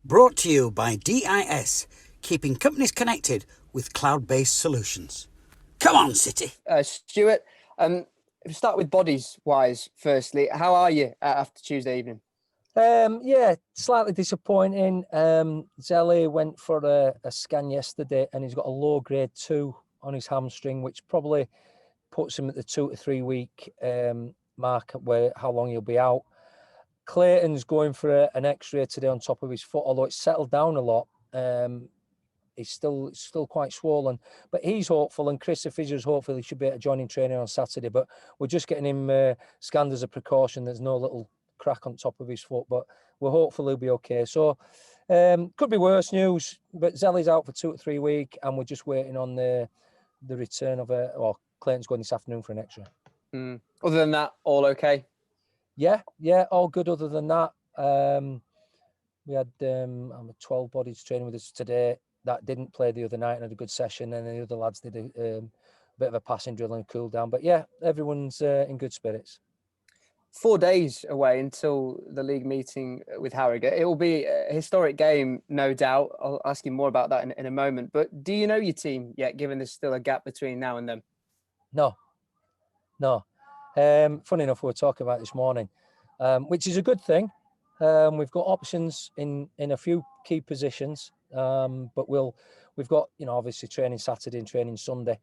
Brought to you by DIS, keeping companies connected with cloud-based solutions. Come on, City. Stuart, if we start with bodies-wise, firstly, how are you after Tuesday evening? Yeah, slightly disappointing. Zelly went for a scan yesterday and he's got a low grade 2 on his hamstring, which probably puts him at the 2 to 3 week mark where how long he'll be out. Clayton's going for an X-ray today on top of his foot, although it's settled down a lot. He's still quite swollen, but he's hopeful, and Chris, the physio's hopeful he should be able to join in training on Saturday. But we're just getting him scanned as a precaution. There's no little crack on top of his foot, but we're hopeful he'll be okay. So could be worse news, but Zelly's out for 2 to 3 weeks, and we're just waiting on the return of Clayton's going this afternoon for an X-ray. Other than that, all okay? Yeah, all good. Other than that, we had 12 bodies training with us today that didn't play the other night and had a good session, and the other lads did a bit of a passing drill and cool down. But yeah, everyone's in good spirits. 4 days away until the league meeting with Harrogate. It will be a historic game, no doubt. I'll ask you more about that in a moment. But do you know your team yet, given there's still a gap between now and then? No. Funny enough, we were talking about this morning, which is a good thing. We've got options in a few key positions, but we've got obviously training Saturday and training Sunday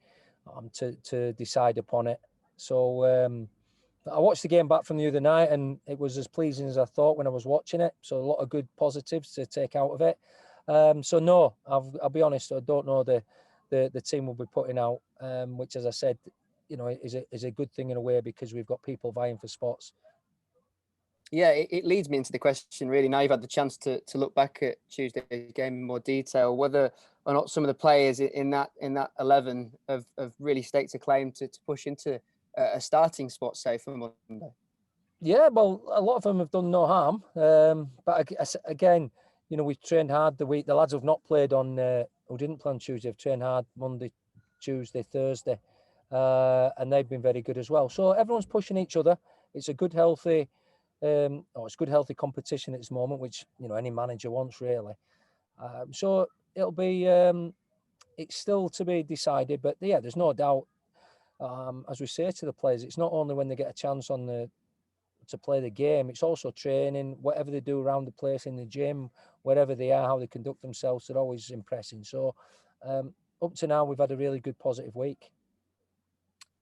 to decide upon it. So I watched the game back from the other night, and it was as pleasing as I thought when I was watching it. So a lot of good positives to take out of it. So no, I'll be honest, I don't know the team will be putting out, which, as I said, is a good thing in a way because we've got people vying for spots. Yeah, it leads me into the question, really. Now you've had the chance to look back at Tuesday's game in more detail, whether or not some of the players in that 11 have really staked a claim to push into a starting spot, say, for Monday. Yeah, well, a lot of them have done no harm. But again, we've trained hard the week. The lads who've not played who didn't play on Tuesday, have trained hard Monday, Tuesday, Thursday. And they've been very good as well. So everyone's pushing each other. It's a good, healthy competition at this moment, which any manager wants really. So it'll be it's still to be decided, but yeah, there's no doubt. As we say to the players, it's not only when they get a chance to play the game, it's also training, whatever they do around the place, in the gym, wherever they are, how they conduct themselves. They're always impressing. So up to now, we've had a really good positive week.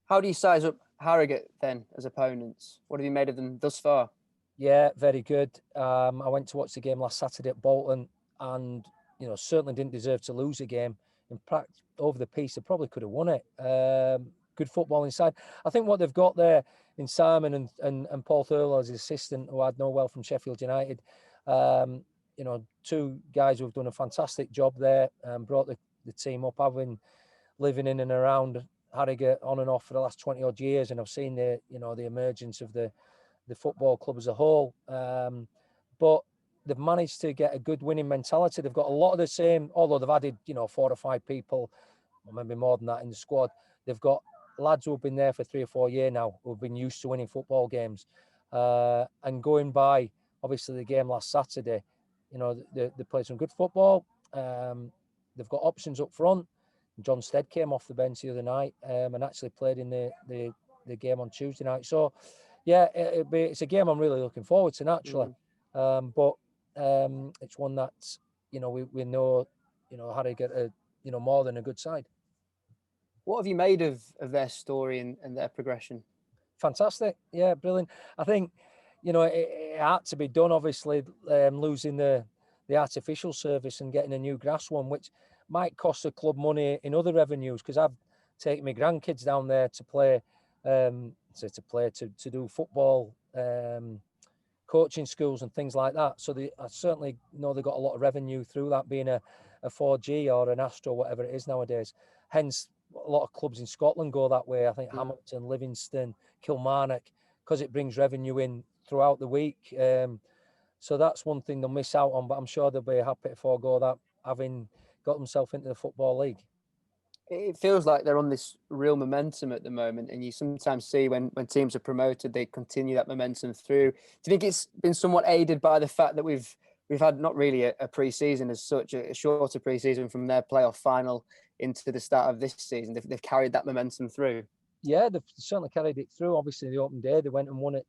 How do you size up Harrogate then as opponents? What have you made of them thus far? Yeah, very good. I went to watch the game last Saturday at Bolton, and certainly didn't deserve to lose a game. In fact, over the piece, they probably could have won it. Good football inside. I think what they've got there in Simon and Paul Thurlow as his assistant, who I'd know well from Sheffield United. Two guys who have done a fantastic job there and brought the team up. I've been living in and around Harrogate on and off for the last 20 odd years, and I've seen the emergence of the football club as a whole. But they've managed to get a good winning mentality. They've got a lot of the same, although they've added 4 or 5 people, or maybe more than that, in the squad. They've got lads who have been there for 3 or 4 years now, who have been used to winning football games. And going by, obviously, the game last Saturday, they played some good football. They've got options up front. John Stead came off the bench the other night and actually played in the game on Tuesday night. So, yeah, it's a game I'm really looking forward to, naturally. But it's one that, we know, how to get more than a good side. What have you made of their story and their progression? Fantastic. Yeah, brilliant. I think, it had to be done, obviously, losing the artificial service and getting a new grass one, which might cost the club money in other revenues, because I've taken my grandkids down there to play, to do football, coaching schools and things like that. So I certainly know they got a lot of revenue through that, being a 4G or an Astro, whatever it is nowadays. Hence, a lot of clubs in Scotland go that way. I think Hamilton, Livingston, Kilmarnock, because it brings revenue in throughout the week. So that's one thing they'll miss out on, but I'm sure they'll be happy to forego that, having got themselves into the Football League. It feels like they're on this real momentum at the moment, and you sometimes see when teams are promoted, they continue that momentum through. Do you think it's been somewhat aided by the fact that we've we've had not really a pre-season as such, a shorter pre-season from their playoff final into the start of this season. They've carried that momentum through. Yeah, they've certainly carried it through. Obviously, the opening day, they went and won at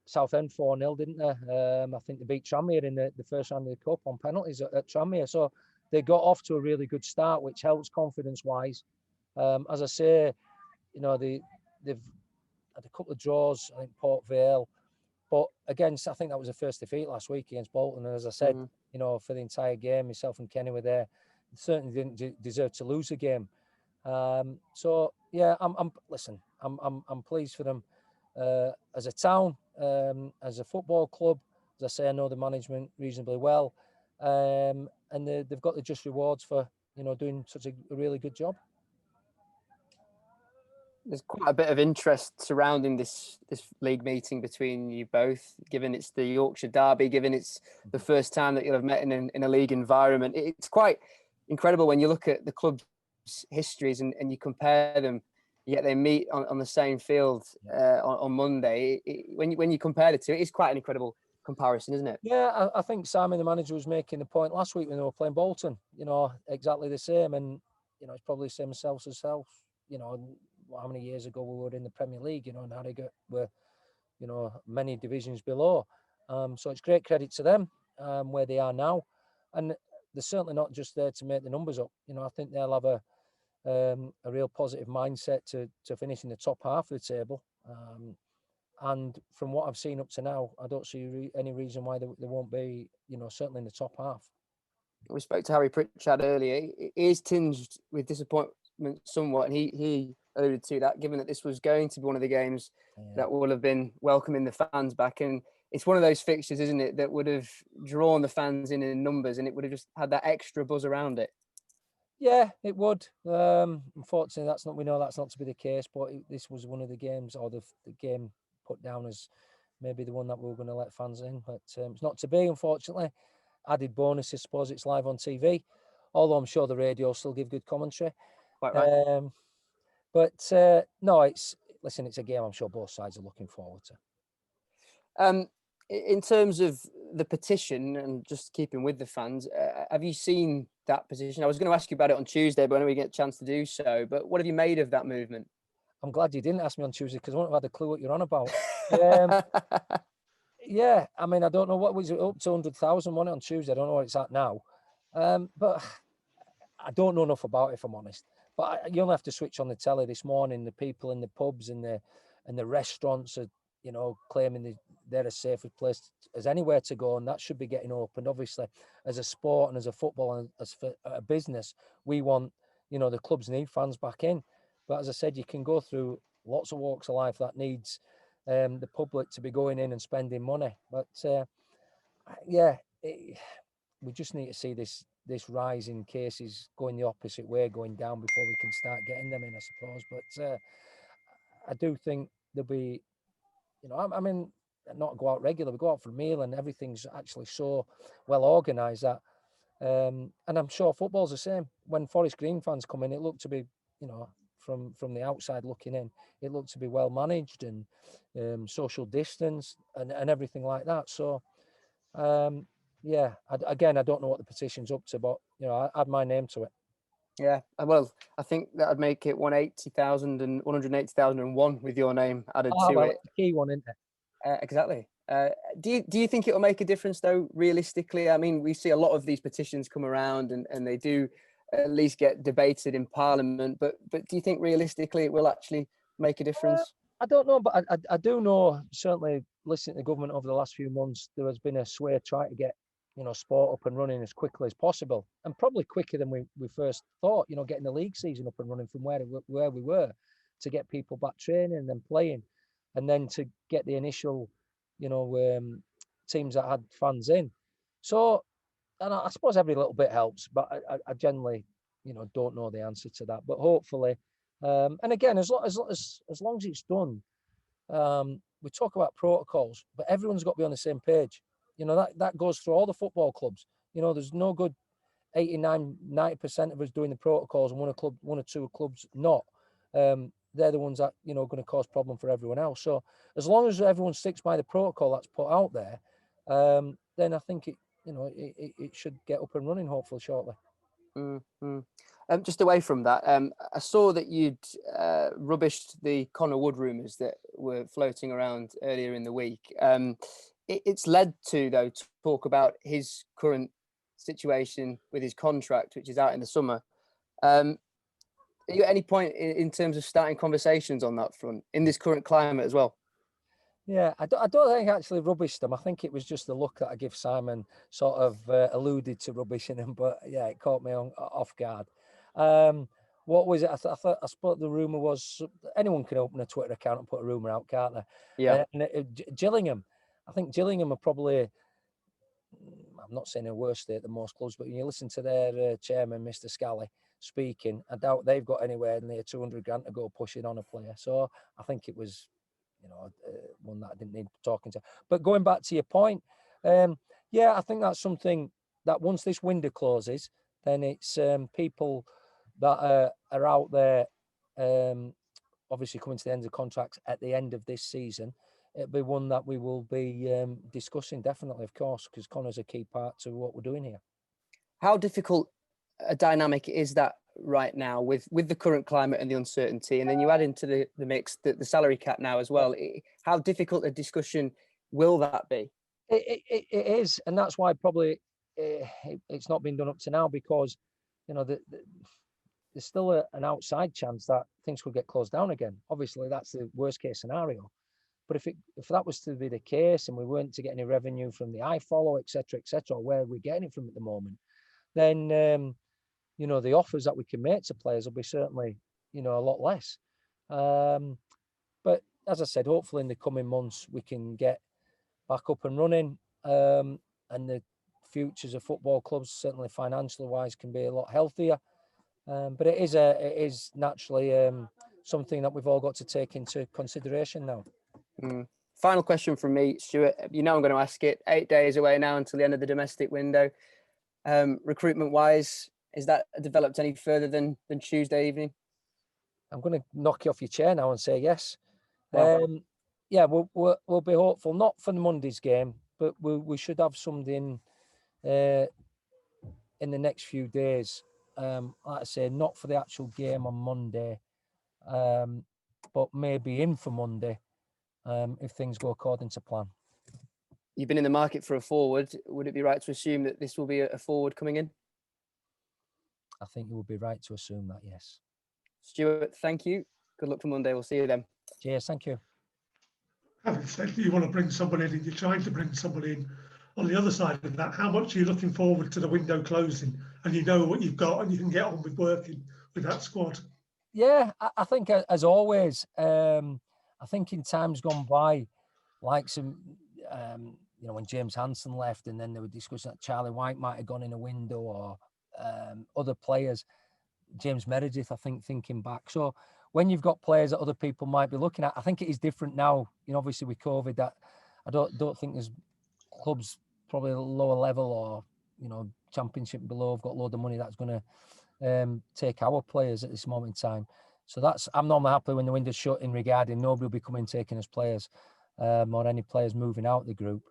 Southend 4-0, didn't they? I think they beat Tranmere in the first round of the Cup on penalties at Tranmere. So they got off to a really good start, which helps confidence-wise. As I say, they've had a couple of draws, I think Port Vale. But against, I think that was the first defeat last week against Bolton. And as I said, for the entire game, myself and Kenny were there. Certainly didn't deserve to lose a game. So yeah, I'm pleased for them as a town, as a football club. As I say, I know the management reasonably well, and they've got the just rewards for doing such a really good job. There's quite a bit of interest surrounding this league meeting between you both, given it's the Yorkshire derby, given it's the first time that you'll have met in a league environment. It's quite incredible when you look at the club's histories and you compare them, yet they meet on the same field on Monday. When you compare the two, it is quite an incredible comparison, isn't it? Yeah, I think Simon, the manager, was making the point last week when they were playing Bolton, exactly the same. And, it's probably the same self as self, how many years ago we were in the Premier League, and Harrogate were, many divisions below. So it's great credit to them where they are now. And they're certainly not just there to make the numbers up. I think they'll have a real positive mindset to finish in the top half of the table. And from what I've seen up to now, I don't see any reason why they won't be, certainly in the top half. We spoke to Harry Pritchard earlier. It is tinged with disappointment somewhat, and he alluded to that, given that this was going to be one of the games that will have been welcoming the fans back. And it's one of those fixtures, isn't it, that would have drawn the fans in numbers, and it would have just had that extra buzz around it. Yeah, it would. Unfortunately, we know that's not to be the case, but this was one of the games, or the game put down as maybe the one that we were going to let fans in, but it's not to be, unfortunately. Added bonus, I suppose it's live on TV, although I'm sure the radio will still give good commentary. Quite right. But no, it's a game I'm sure both sides are looking forward to. In terms of the petition and just keeping with the fans, have you seen that petition? I was going to ask you about it on Tuesday, but when we get a chance to do so. But what have you made of that movement? I'm glad you didn't ask me on Tuesday because I wouldn't have had a clue what you're on about. Yeah, I mean, I don't know what was it up to 100,000 on Tuesday. I don't know what it's at now, but I don't know enough about it, if I'm honest. But you only have to switch on the telly this morning. The people in the pubs and the restaurants are, claiming they're as safe a place as anywhere to go, and that should be getting opened. Obviously, as a sport and as a football and as for a business, we want, the clubs need fans back in. But as I said, you can go through lots of walks of life that needs the public to be going in and spending money. But we just need to see this rise in cases going the opposite way, going down, before we can start getting them in, I suppose. But I do think there'll be, I mean, not go out regular, we go out for a meal and everything's actually so well organised that, and I'm sure football's the same. When Forest Green fans come in, it looked to be, from the outside looking in, it looked to be well managed and social distance and everything like that. So, I don't know what the petition's up to, but, I add my name to it. Yeah, well, I think that'd make it 180,000 and 180,001 with your name added to it. It's a key one, isn't it? Exactly. Do you think it will make a difference, though, realistically? I mean, we see a lot of these petitions come around and they do at least get debated in Parliament, but do you think realistically it will actually make a difference? I don't know, but I do know, certainly listening to the government over the last few months, there has been a sway trying to get, sport up and running as quickly as possible, and probably quicker than we first thought, getting the league season up and running from where we were, to get people back training and then playing, and then to get the initial, teams that had fans in. So, and I suppose every little bit helps, but I generally, don't know the answer to that. But hopefully, and again, as long as it's done, we talk about protocols, but everyone's got to be on the same page. That goes through all the football clubs. There's no good 89-90% of us doing the protocols and one or two clubs not. They're the ones that, going to cause problem for everyone else. So as long as everyone sticks by the protocol that's put out there, then I think it should get up and running hopefully shortly. Just away from that, I saw that you'd rubbished the Connor Wood rumours that were floating around earlier in the week. It's led to, though, talk about his current situation with his contract, which is out in the summer. Are you at any point in terms of starting conversations on that front in this current climate as well? Yeah, I don't think I actually rubbished them. I think it was just the look that I give Simon, sort of alluded to rubbishing him, but yeah, it caught me off guard. What was it? I thought the rumour was anyone can open a Twitter account and put a rumour out, can't they? Yeah. Gillingham. I think Gillingham are probably, I'm not saying in a worse state than most clubs, but when you listen to their chairman, Mr. Scally, speaking, I doubt they've got anywhere near 200 grand to go pushing on a player. So I think it was, one that I didn't need talking to. But going back to your point, yeah, I think that's something that once this window closes, then it's people that are out there, obviously coming to the end of contracts at the end of this season. It'll be one that we will be discussing, definitely, of course, because Connor's a key part to what we're doing here. How difficult a dynamic is that right now with the current climate and the uncertainty, and then you add into the mix the salary cap now as well? How difficult a discussion will that be? It is, and that's why probably it's not been done up to now, because there's still an outside chance that things could get closed down again. Obviously, that's the worst case scenario. But if that was to be the case and we weren't to get any revenue from the iFollow, etc., where we're getting it from at the moment, then the offers that we can make to players will be certainly a lot less. But as I said, hopefully in the coming months we can get back up and running, and the futures of football clubs, certainly financially wise, can be a lot healthier. But it is naturally something that we've all got to take into consideration now. Final question from me, Stuart. I'm going to ask it. 8 days away now until the end of the domestic window. Recruitment wise, is that developed any further than Tuesday evening? I'm going to knock you off your chair now and say yes. Wow. Yeah, we'll be hopeful, not for the Monday's game, but we should have something in the next few days. Like I say, not for the actual game on Monday, but maybe in for Monday, if things go according to plan. You've been in the market for a forward. Would it be right to assume that this will be a forward coming in? I think you would be right to assume that, yes. Stuart, thank you. Good luck for Monday. We'll see you then. Cheers, thank you. Having said that you want to bring someone in and you're trying to bring someone in, on the other side of that, how much are you looking forward to the window closing and you know what you've got and you can get on with working with that squad? Yeah, I think as always, I think in times gone by, like when James Hansen left and then they were discussing that Charlie White might have gone in a window, or other players, James Meredith, I think, thinking back. So when you've got players that other people might be looking at, I think it is different now. Obviously with COVID, that I don't think there's clubs probably lower level or championship below have got a load of money that's going to take our players at this moment in time. So I'm normally happy when the window's shut in regarding nobody will be coming taking us players, or any players moving out of the group.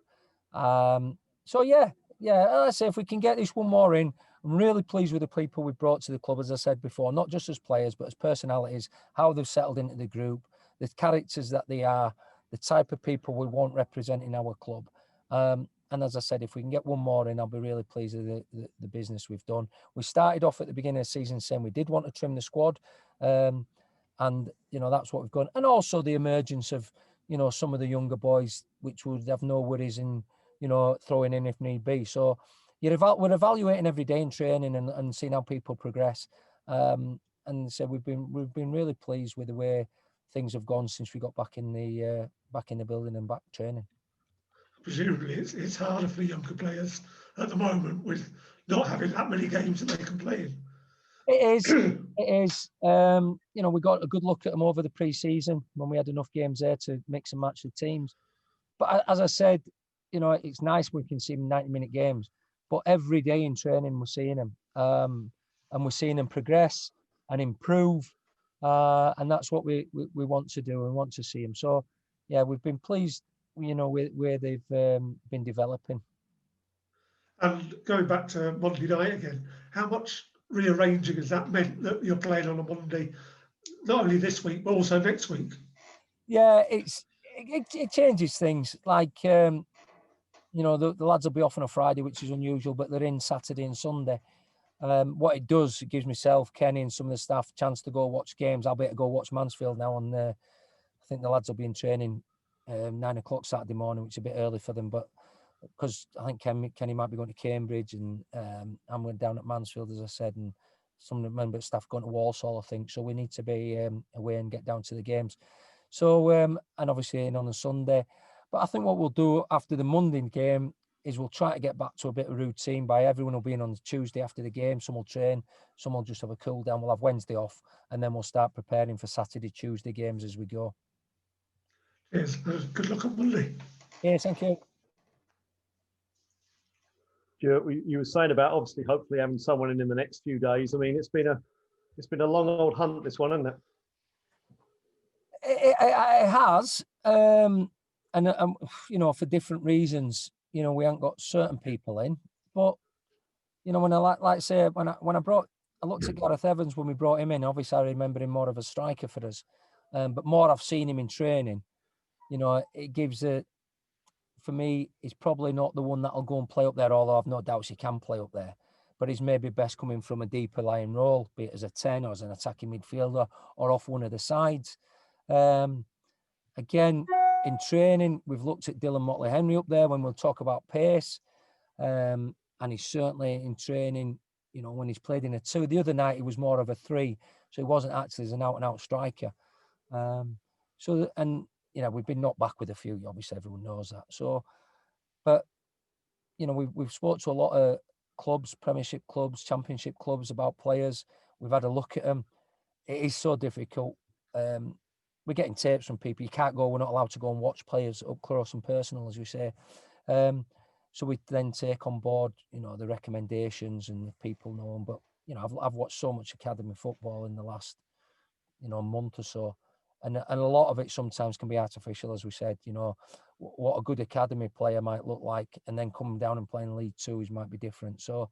So yeah, let's say if we can get this one more in, I'm really pleased with the people we've brought to the club, as I said before, not just as players, but as personalities, how they've settled into the group, the characters that they are, the type of people we want representing our club. And as I said, if we can get one more in, I'll be really pleased with the business we've done. We started off at the beginning of the season saying we did want to trim the squad. And, that's what we've done. And also the emergence of, some of the younger boys, which would have no worries in, throwing in if need be. So we're evaluating every day in training and seeing how people progress. And so we've been really pleased with the way things have gone since we got back in the building and back training. Presumably it's harder for the younger players at the moment with not having that many games that they can play in. It is. We got a good look at them over the pre-season when we had enough games there to mix and match the teams. But as I said, it's nice we can see them 90-minute games. But every day in training, we're seeing them. And we're seeing them progress and improve. And that's what we want to do and want to see them. So, yeah, we've been pleased where they've been developing. And going back to Monday night again, how much rearranging has that meant that you're playing on a Monday, not only this week but also next week? Yeah, it changes things. Like the lads will be off on a Friday, which is unusual, but they're in Saturday and Sunday. What it does, it gives myself, Kenny, and some of the staff a chance to go watch games. I'll be able to go watch Mansfield now on. I think the lads will be in training 9 o'clock Saturday morning, which is a bit early for them, but because I think Kenny might be going to Cambridge, and I'm going down at Mansfield, as I said, and some of the member staff going to Walsall, I think. So we need to be away and get down to the games. So and obviously in on a Sunday. But I think what we'll do after the Monday game is we'll try to get back to a bit of routine. By everyone will be in on the Tuesday after the game. Some will train, some will just have a cool down. We'll have Wednesday off, and then we'll start preparing for Saturday, Tuesday games as we go. Yes, good luck on Monday. Yes, thank you. Stuart, you were saying about obviously hopefully having someone in the next few days. I mean, it's been a long old hunt, this one, hasn't it? It has, and for different reasons. We haven't got certain people in, but when I I looked at Gareth Evans when we brought him in. Obviously, I remember him more of a striker for us, but more I've seen him in training. It gives for me, he's probably not the one that'll go and play up there, although I've no doubts he can play up there. But he's maybe best coming from a deeper lying role, be it as a 10 or as an attacking midfielder or off one of the sides. Again, in training, we've looked at Dylan Motley-Henry up there when we'll talk about pace. And he's certainly in training, when he's played in a 2. The other night, he was more of a 3. So he wasn't actually as an out-and-out striker. We've been knocked back with a few, obviously everyone knows that. So, but, we've spoke to a lot of clubs, Premiership clubs, Championship clubs about players. We've had a look at them. It is so difficult. We're getting tapes from people. You can't go, we're not allowed to go and watch players up close and personal, as we say. So we then take on board, the recommendations and the people know them. But, I've watched so much academy football in the last, month or so. And a lot of it sometimes can be artificial, as we said, what a good academy player might look like, and then coming down and playing League Two might be different. So,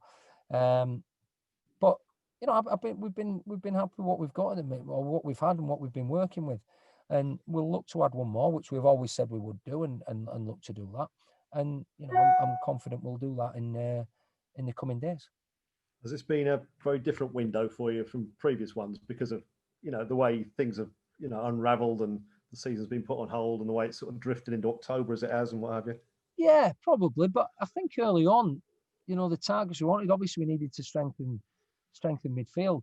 but we've been happy with what we've got at the minute, or what we've had and what we've been working with, and we'll look to add one more, which we've always said we would do, and look to do that. And I'm confident we'll do that in the coming days. Has this been a very different window for you from previous ones because of the way things have unravelled and the season's been put on hold and the way it's sort of drifted into October as it has and what have you? Yeah, probably. But I think early on, the targets we wanted, obviously we needed to strengthen midfield.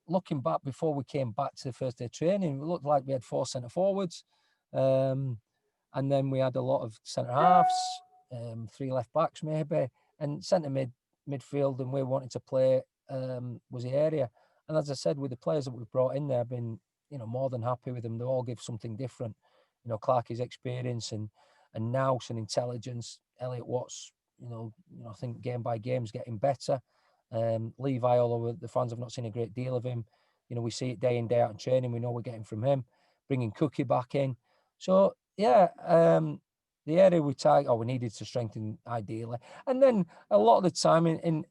Looking back before we came back to the first day training, it looked like we had 4 centre forwards. And then we had a lot of centre halves, 3 left backs maybe, and centre midfield, and we wanted to play was the area. And as I said, with the players that we've brought in there, I've been, more than happy with them. They all give something different. Clarkie's experience and nous and intelligence. Elliot Watts, I think game by game is getting better. Levi, although the fans have not seen a great deal of him, we see it day in, day out in training. We know we're getting from him. Bringing Cookie back in. So, yeah, the area we needed to strengthen ideally. And then a lot of the time in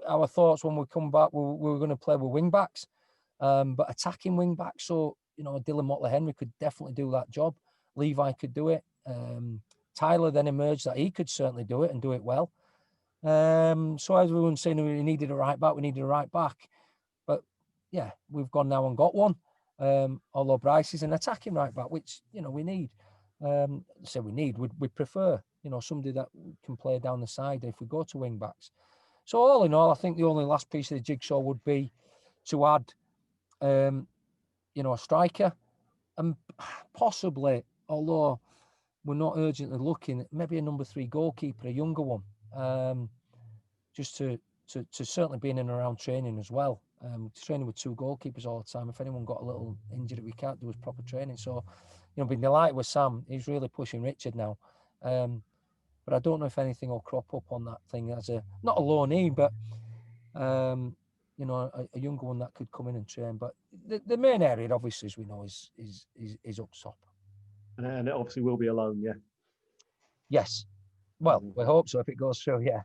our thoughts when we come back, we were going to play with wing backs, but attacking wing backs. So, Dylan Motley-Henry could definitely do that job. Levi could do it. Tyler then emerged that he could certainly do it and do it well. So as everyone's saying, we needed a right back. But yeah, we've gone now and got one. Although Bryce is an attacking right back, which, we need. We prefer, somebody that can play down the side if we go to wing backs. So all in all, I think the only last piece of the jigsaw would be to add, a striker, and possibly, although we're not urgently looking, maybe a number 3 goalkeeper, a younger one, just to certainly be in and around training as well. Training with 2 goalkeepers all the time. If anyone got a little injured, we can't do his proper training. So, been delighted with Sam. He's really pushing Richard now. But I don't know if anything will crop up on that thing as not a loanee, but a younger one that could come in and train. But the main area, obviously, as we know, is up top. And it obviously will be a loan, yeah. Yes. Well, we hope so if it goes through, yeah.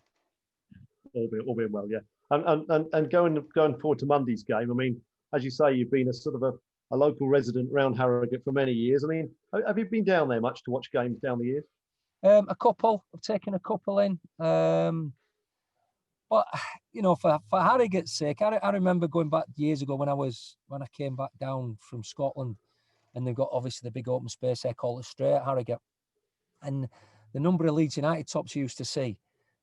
All being well, yeah. And going forward to Monday's game, I mean, as you say, you've been a sort of a local resident around Harrogate for many years. I mean, have you been down there much to watch games down the years? A couple. I've taken a couple in. But you know, for Harrogate's sake, I remember going back years ago when I came back down from Scotland, and they've got obviously the big open space there called the Stray at Harrogate, and the number of Leeds United tops you used to see,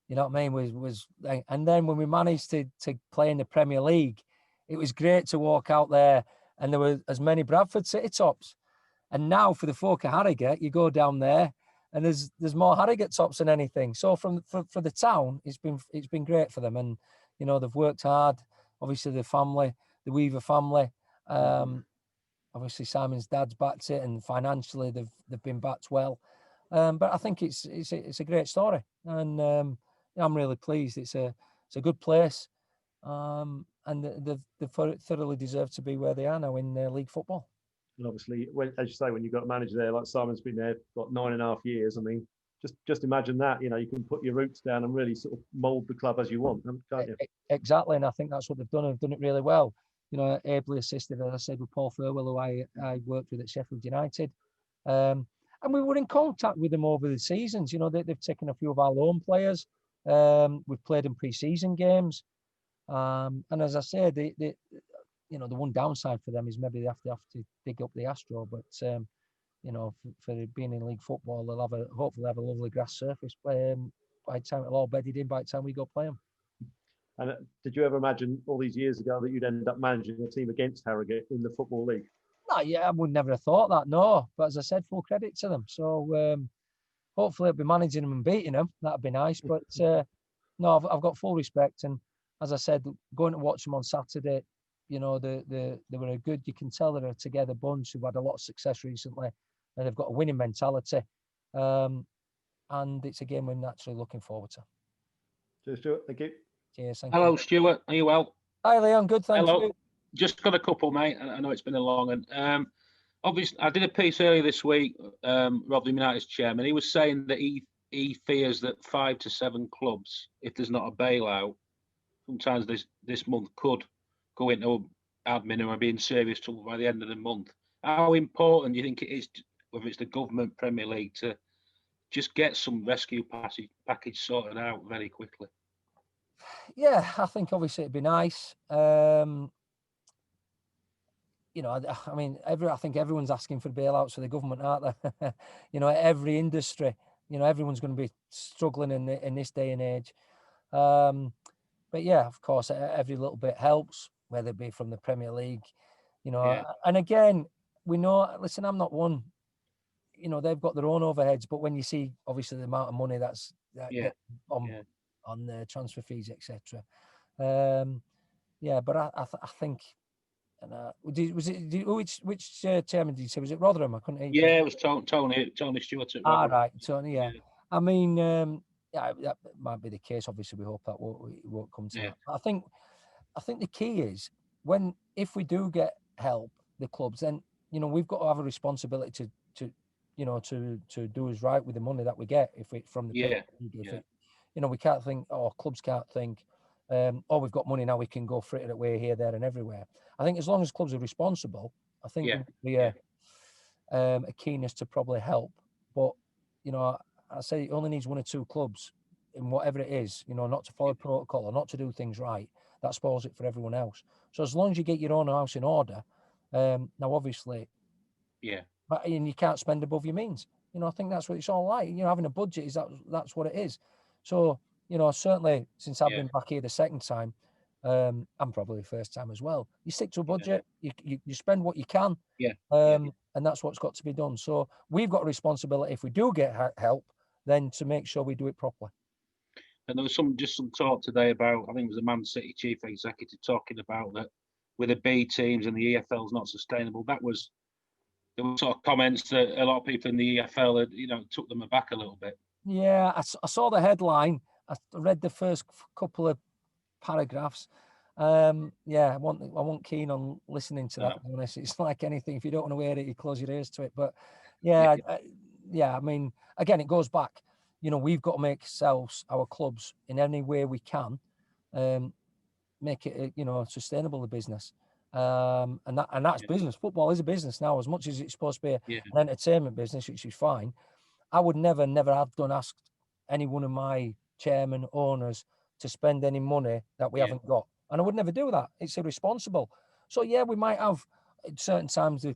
you know what I mean, was and then when we managed to play in the Premier League, it was great to walk out there and there were as many Bradford City tops. And now for the folk of Harrogate, you go down there and there's more Harrogate tops than anything. So for the town, it's been great for them, and you know they've worked hard. Obviously the family, the Weaver family, obviously Simon's dad's backed it, and financially they've been backed well. But I think it's a great story, and I'm really pleased. It's a good place, and they've thoroughly deserved to be where they are now in league football. And obviously, as you say, when you've got a manager there like Simon's been there, got 9.5 years. I mean, just imagine that. You know, you can put your roots down and really sort of mould the club as you want, can't you? Exactly, and I think that's what they've done. They've done it really well. You know, ably assisted, as I said, with Paul Furwell, who I worked with at Sheffield United. And we were in contact with them over the seasons. You know, they've taken a few of our loan players. We've played in pre-season games. And as I said, you know, the one downside for them is maybe they have to dig up the Astro. But, you know, for being in league football, they'll hopefully have a lovely grass surface by the time it'll all bedded in by the time we go play them. And did you ever imagine all these years ago that you'd end up managing a team against Harrogate in the Football League? No, yeah, I would never have thought that, no. But as I said, full credit to them. So hopefully I'll be managing them and beating them. That'd be nice. But no, I've got full respect. And as I said, going to watch them on Saturday, you know, they were a good, you can tell they're a together bunch who've had a lot of success recently. And they've got a winning mentality. And it's a game we're naturally looking forward to. Cheers, Stuart. Thank you. Cheers. Thank Hello, you. Stuart. Are you well? Hi, Leon. Good, thank Hello. you. Just got a couple, mate. I know it's been a long one. Obviously, I did a piece earlier this week. Rob, the United's chairman, he was saying that he fears that 5 to 7 clubs, if there's not a bailout, sometimes this month could go into admin or be in serious trouble by the end of the month. How important do you think it is, whether it's the government, Premier League, to just get some rescue package sorted out very quickly? Yeah, I think obviously it'd be nice. You know, I mean, I think everyone's asking for bailouts for the government, aren't they? You know, every industry, you know, everyone's going to be struggling in this day and age. But yeah, of course, every little bit helps, whether it be from the Premier League, you know. Yeah. And again, we know. Listen, I'm not one. You know, they've got their own overheads, but when you see obviously the amount of money on the transfer fees, etc. Yeah, but I think. Which chairman did you say? Was it Rotherham? I couldn't hear you. Yeah, it was Tony Stewart. Right, Tony. Yeah. I mean, yeah, that might be the case. Obviously, we hope that won't come to that. I think the key is if we do get help, the clubs, then you know we've got to have a responsibility to do us right with the money that we get from the league. You know, we can't think, clubs can't think, we've got money now, we can go frit it away here, there, and everywhere. I think as long as clubs are responsible, I think there'll be a keenness to probably help. But you know, I say it only needs 1 or 2 clubs in whatever it is, you know, not to follow protocol or not to do things right. That spoils it for everyone else. So as long as you get your own house in order, now obviously, and you can't spend above your means. You know, I think that's what it's all like. You know, having a budget that's what it is. So, you know, certainly since I've been back here the second time, and probably the first time as well, you stick to a budget, you spend what you can, and that's what's got to be done. So we've got a responsibility, if we do get help, then to make sure we do it properly. And there was some talk today about, I think it was the Man City chief executive talking about that with the B teams and the EFL is not sustainable. There were sort of comments that a lot of people in the EFL had, you know, took them aback a little bit. Yeah, I saw the headline. I read the first couple of paragraphs. I wasn't keen on listening to that. To be honest, it's like anything. If you don't want to hear it, you close your ears to it. But Yeah, yeah. I mean, again, it goes back. You know, we've got to make ourselves, our clubs, in any way we can, make it, sustainable, the business. And that's business. Football is a business now, as much as it's supposed to be an entertainment business, which is fine. I would never have asked any one of my chairman owners to spend any money that we haven't got, and I would never do that. It's irresponsible. So yeah, we might have at certain times the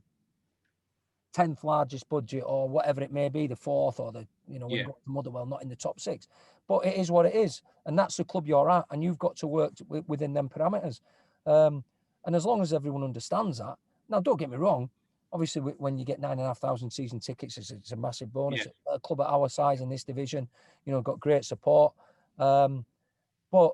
10th largest budget, or whatever it may be, the 4th, or when you go to Motherwell, not in the top 6. But it is what it is, and that's the club you're at, and you've got to work within them parameters. And as long as everyone understands that. Now, don't get me wrong. Obviously, when you get 9,500 season tickets, it's a massive bonus. A club at our size in this division, got great support. But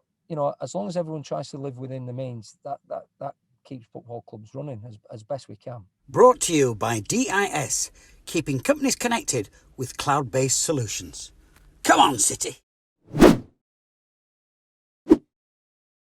as long as everyone tries to live within the means, that keeps football clubs running as best we can. Brought to you by DIS, keeping companies connected with cloud-based solutions. Come on, City.